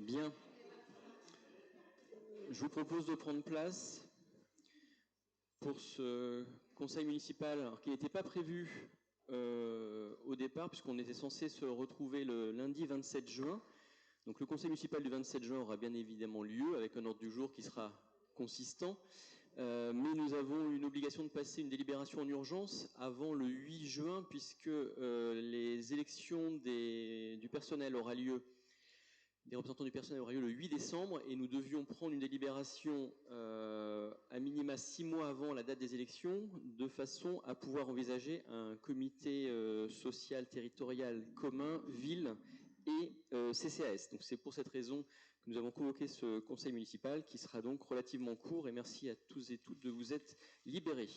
Bien. Je vous propose de prendre place pour ce conseil municipal, alors qui n'était pas prévu au départ, puisqu'on était censé se retrouver le lundi 27 juin. Donc le conseil municipal du 27 juin aura bien évidemment lieu, avec un ordre du jour qui sera consistant. Mais nous avons une obligation de passer une délibération en urgence avant le 8 juin, puisque les élections du personnel aura lieu, des représentants du personnel aura lieu le 8 décembre, et nous devions prendre une délibération à minima 6 mois avant la date des élections, de façon à pouvoir envisager un comité social territorial commun, ville et CCAS. Donc c'est pour cette raison que nous avons convoqué ce conseil municipal, qui sera donc relativement court, et merci à tous et toutes de vous être libérés.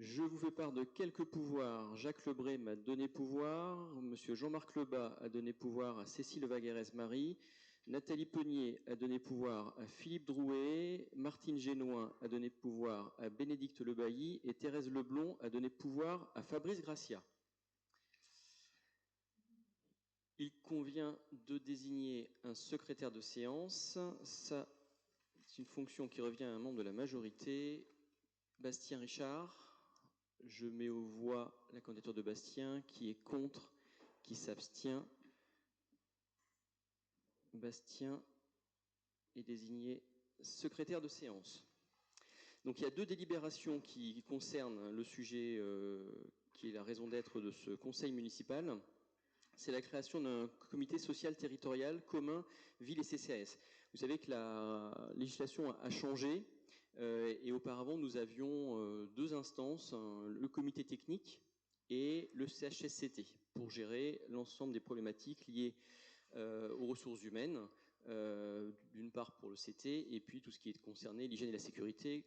Je vous fais part de quelques pouvoirs. Jacques Lebré m'a donné pouvoir, monsieur Jean-Marc Lebas a donné pouvoir à Cécile Vaguerès-Marie, Nathalie Peunier a donné pouvoir à Philippe Drouet, Martine Génoin a donné pouvoir à Bénédicte Lebailly et Thérèse Leblond a donné pouvoir à Fabrice Gracia. Il convient de désigner un secrétaire de séance. Ça, c'est une fonction qui revient à un membre de la majorité. Bastien Richard. Je mets aux voix la candidature de Bastien. Qui est contre? Qui s'abstient? Bastien est désigné secrétaire de séance. Donc il y a deux délibérations qui concernent le sujet qui est la raison d'être de ce conseil municipal. C'est la création d'un comité social territorial commun ville et CCAS. Vous savez que la législation a changé et auparavant nous avions deux instances, le comité technique et le CHSCT, pour gérer l'ensemble des problématiques liées aux ressources humaines, d'une part pour le CT, et puis tout ce qui est concerné l'hygiène et la sécurité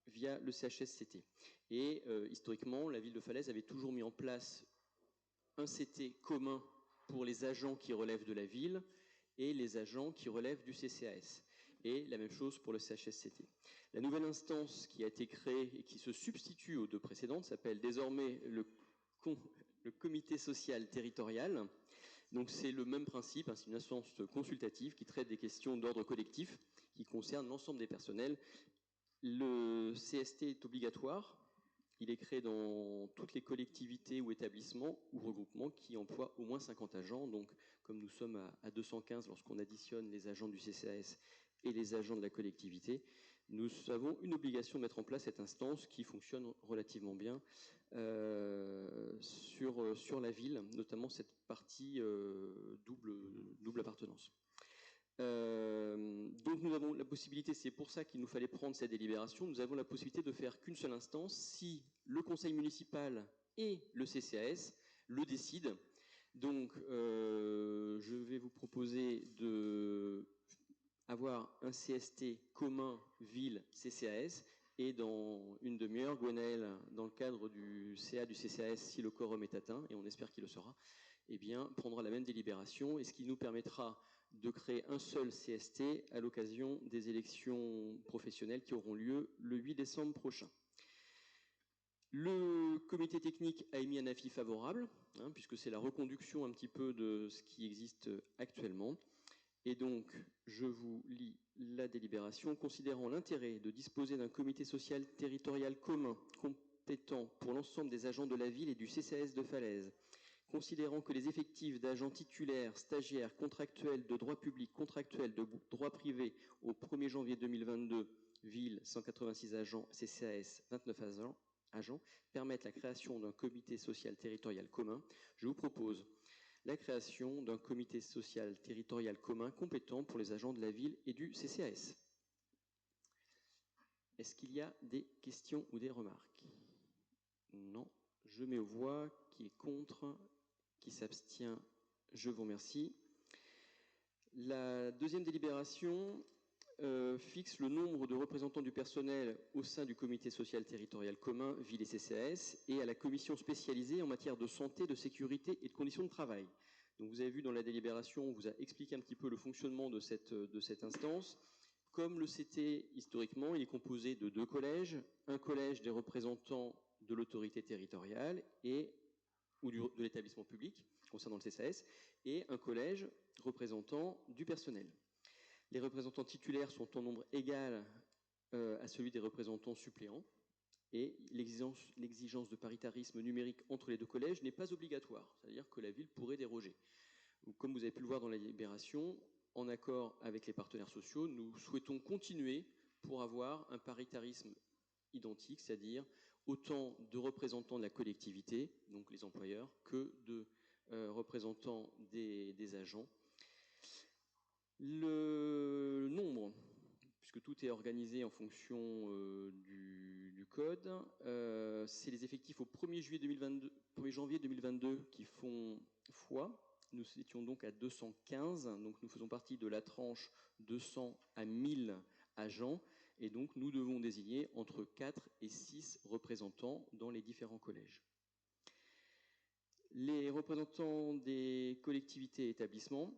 via le CHSCT. Et historiquement, la ville de Falaise avait toujours mis en place un CT commun pour les agents qui relèvent de la ville et les agents qui relèvent du CCAS. Et la même chose pour le CHSCT. La nouvelle instance qui a été créée et qui se substitue aux deux précédentes s'appelle désormais le comité social territorial. Donc c'est le même principe, hein, c'est une instance consultative qui traite des questions d'ordre collectif qui concernent l'ensemble des personnels. Le CST est obligatoire. Il est créé dans toutes les collectivités ou établissements ou regroupements qui emploient au moins 50 agents. Donc, comme nous sommes à 215 lorsqu'on additionne les agents du CCAS et les agents de la collectivité, nous avons une obligation de mettre en place cette instance qui fonctionne relativement bien sur la ville, notamment cette partie double appartenance. Donc nous avons la possibilité, c'est pour ça qu'il nous fallait prendre cette délibération, nous avons la possibilité de faire qu'une seule instance si le conseil municipal et le CCAS le décident. Donc je vais vous proposer de avoir un CST commun ville-CCAS et dans une demi-heure, Gwenaël, dans le cadre du CA du CCAS, si le quorum est atteint, et on espère qu'il le sera, eh bien, prendra la même délibération, et ce qui nous permettra de créer un seul CST à l'occasion des élections professionnelles qui auront lieu le 8 décembre prochain. Le comité technique a émis un avis favorable, hein, puisque c'est la reconduction un petit peu de ce qui existe actuellement. Et donc, je vous lis la délibération. Considérant l'intérêt de disposer d'un comité social territorial commun, compétent pour l'ensemble des agents de la ville et du CCAS de Falaise, considérant que les effectifs d'agents titulaires, stagiaires, contractuels de droit public, contractuels de droit privé au 1er janvier 2022, ville 186 agents, CCAS 29 agents, permettent la création d'un comité social territorial commun, je vous propose la création d'un comité social territorial commun compétent pour les agents de la ville et du CCAS. Est-ce qu'il y a des questions ou des remarques? Non. Je mets aux voix. Qui est contre? Qui s'abstient? Je vous remercie. La deuxième délibération fixe le nombre de représentants du personnel au sein du comité social territorial commun ville et CCAS et à la commission spécialisée en matière de santé, de sécurité et de conditions de travail. Donc vous avez vu dans la délibération, on vous a expliqué un petit peu le fonctionnement de cette instance. Comme le CT, historiquement, il est composé de deux collèges, un collège des représentants de l'autorité territoriale ou de l'établissement public concernant le CCAS, et un collège représentant du personnel. Les représentants titulaires sont en nombre égal à celui des représentants suppléants. Et l'exigence de paritarisme numérique entre les deux collèges n'est pas obligatoire, c'est-à-dire que la ville pourrait déroger. Comme vous avez pu le voir dans la délibération, en accord avec les partenaires sociaux, nous souhaitons continuer pour avoir un paritarisme identique, c'est-à-dire autant de représentants de la collectivité, donc les employeurs, que de représentants des agents. Le nombre, puisque tout est organisé en fonction du code, c'est les effectifs au 1er janvier 2022 qui font foi. Nous étions donc à 215, donc nous faisons partie de la tranche 200 à 1000 agents, et donc nous devons désigner entre 4 et 6 représentants dans les différents collèges. Les représentants des collectivités et établissements,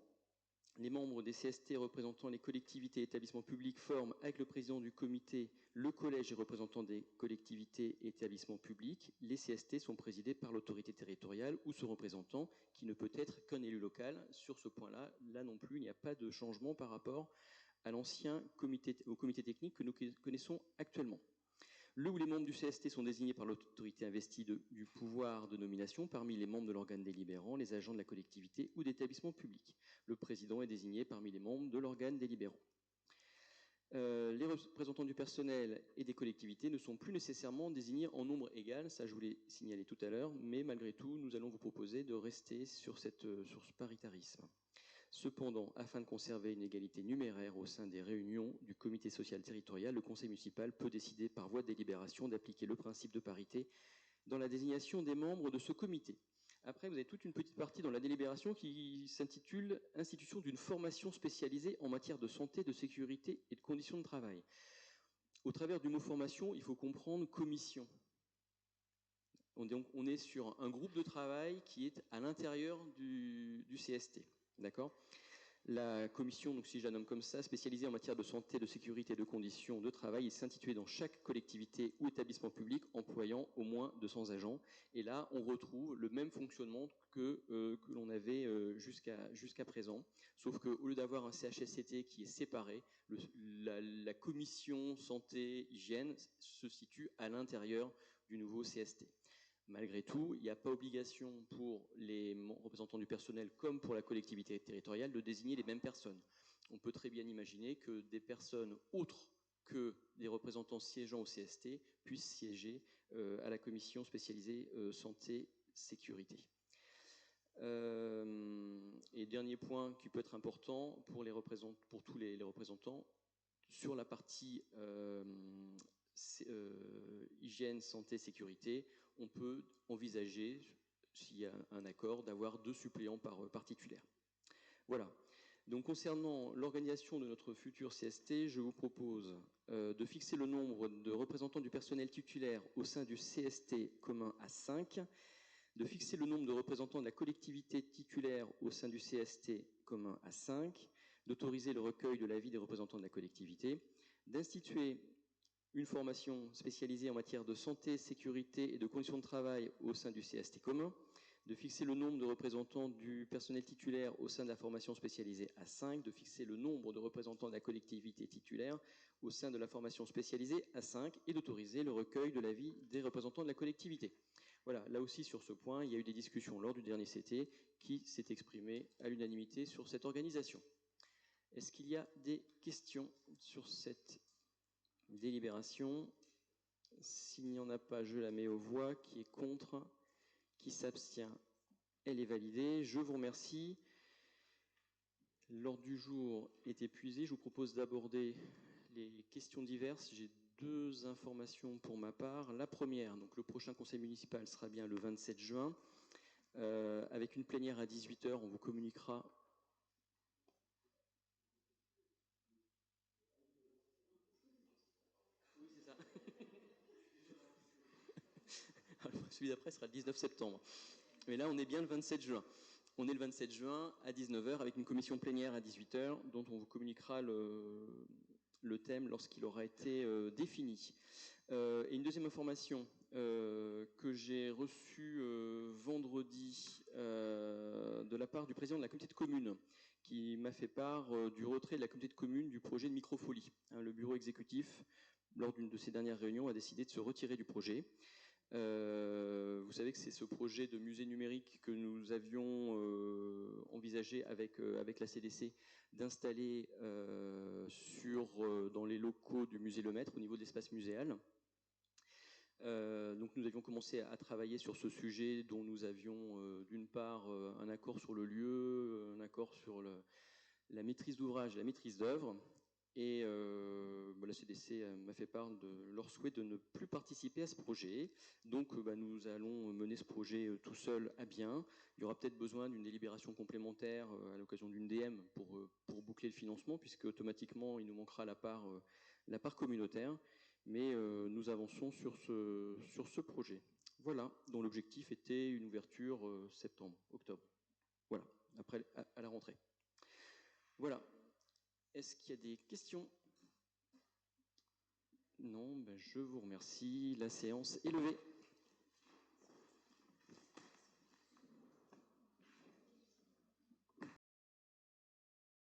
les membres des CST représentant les collectivités et établissements publics forment, avec le président du comité, le collège et représentants des collectivités et établissements publics. Les CST sont présidés par l'autorité territoriale ou son représentant, qui ne peut être qu'un élu local. Sur ce point-là, là non plus, il n'y a pas de changement par rapport à l'ancien comité technique que nous connaissons actuellement. Le ou les membres du CST sont désignés par l'autorité investie du pouvoir de nomination parmi les membres de l'organe délibérant, les agents de la collectivité ou d'établissement public. Le président est désigné parmi les membres de l'organe délibérant. Les représentants du personnel et des collectivités ne sont plus nécessairement désignés en nombre égal, ça je vous l'ai signalé tout à l'heure, mais malgré tout, nous allons vous proposer de rester sur ce paritarisme. Cependant, afin de conserver une égalité numéraire au sein des réunions du comité social territorial, le conseil municipal peut décider par voie de délibération d'appliquer le principe de parité dans la désignation des membres de ce comité. Après, vous avez toute une petite partie dans la délibération qui s'intitule « Institution d'une formation spécialisée en matière de santé, de sécurité et de conditions de travail ». Au travers du mot formation, il faut comprendre commission. On est sur un groupe de travail qui est à l'intérieur du CST. D'accord ? La commission, donc si je la nomme comme ça, spécialisée en matière de santé, de sécurité et de conditions de travail, est située dans chaque collectivité ou établissement public employant au moins 200 agents. Et là, on retrouve le même fonctionnement que l'on avait jusqu'à présent, sauf qu'au lieu d'avoir un CHSCT qui est séparé, la commission santé, hygiène se situe à l'intérieur du nouveau CST. Malgré tout, il n'y a pas obligation pour les représentants du personnel comme pour la collectivité territoriale de désigner les mêmes personnes. On peut très bien imaginer que des personnes autres que des représentants siégeant au CST puissent siéger à la commission spécialisée santé-sécurité. Et dernier point qui peut être important pour tous les représentants, sur la partie hygiène, santé, sécurité, on peut envisager, s'il y a un accord, d'avoir 2 suppléants par titulaire. Voilà. Donc concernant l'organisation de notre futur CST, je vous propose de fixer le nombre de représentants du personnel titulaire au sein du CST commun à 5, de fixer le nombre de représentants de la collectivité titulaire au sein du CST commun à 5, d'autoriser le recueil de l'avis des représentants de la collectivité, d'instituer une formation spécialisée en matière de santé, sécurité et de conditions de travail au sein du CST commun, de fixer le nombre de représentants du personnel titulaire au sein de la formation spécialisée à 5, de fixer le nombre de représentants de la collectivité titulaire au sein de la formation spécialisée à 5 et d'autoriser le recueil de l'avis des représentants de la collectivité. Voilà, là aussi sur ce point, il y a eu des discussions lors du dernier CT qui s'est exprimé à l'unanimité sur cette organisation. Est-ce qu'il y a des questions sur cette délibération? S'il n'y en a pas, je la mets aux voix. Qui est contre? Qui s'abstient? Elle est validée. Je vous remercie. L'ordre du jour est épuisé. Je vous propose d'aborder les questions diverses. J'ai 2 informations pour ma part. La première, donc le prochain conseil municipal sera bien le 27 juin, avec une plénière à 18h. On vous communiquera. Oui, c'est ça. Alors, celui d'après sera le 19 septembre. Mais là, on est bien le 27 juin. On est le 27 juin à 19h avec une commission plénière à 18h dont on vous communiquera le thème lorsqu'il aura été défini. Et une deuxième information que j'ai reçue vendredi de la part du président de la communauté de communes, qui m'a fait part du retrait de la communauté de communes du projet de Microfolie. Le bureau exécutif, lors d'une de ses dernières réunions, a décidé de se retirer du projet. Vous savez que c'est ce projet de musée numérique que nous avions envisagé avec la CDC d'installer dans les locaux du musée Lemaître, au niveau de l'espace muséal. Donc nous avions commencé à travailler sur ce sujet dont nous avions d'une part un accord sur le lieu, un accord sur la maîtrise d'ouvrage et la maîtrise d'œuvre. Et la CDC m'a fait part de leur souhait de ne plus participer à ce projet. Donc nous allons mener ce projet tout seul à bien. Il y aura peut-être besoin d'une délibération complémentaire à l'occasion d'une DM pour boucler le financement, puisque automatiquement il nous manquera la part communautaire. Mais nous avançons sur ce projet. Voilà, dont l'objectif était une ouverture septembre, octobre. Voilà, après à la rentrée. Voilà. Est-ce qu'il y a des questions? Non, je vous remercie. La séance est levée.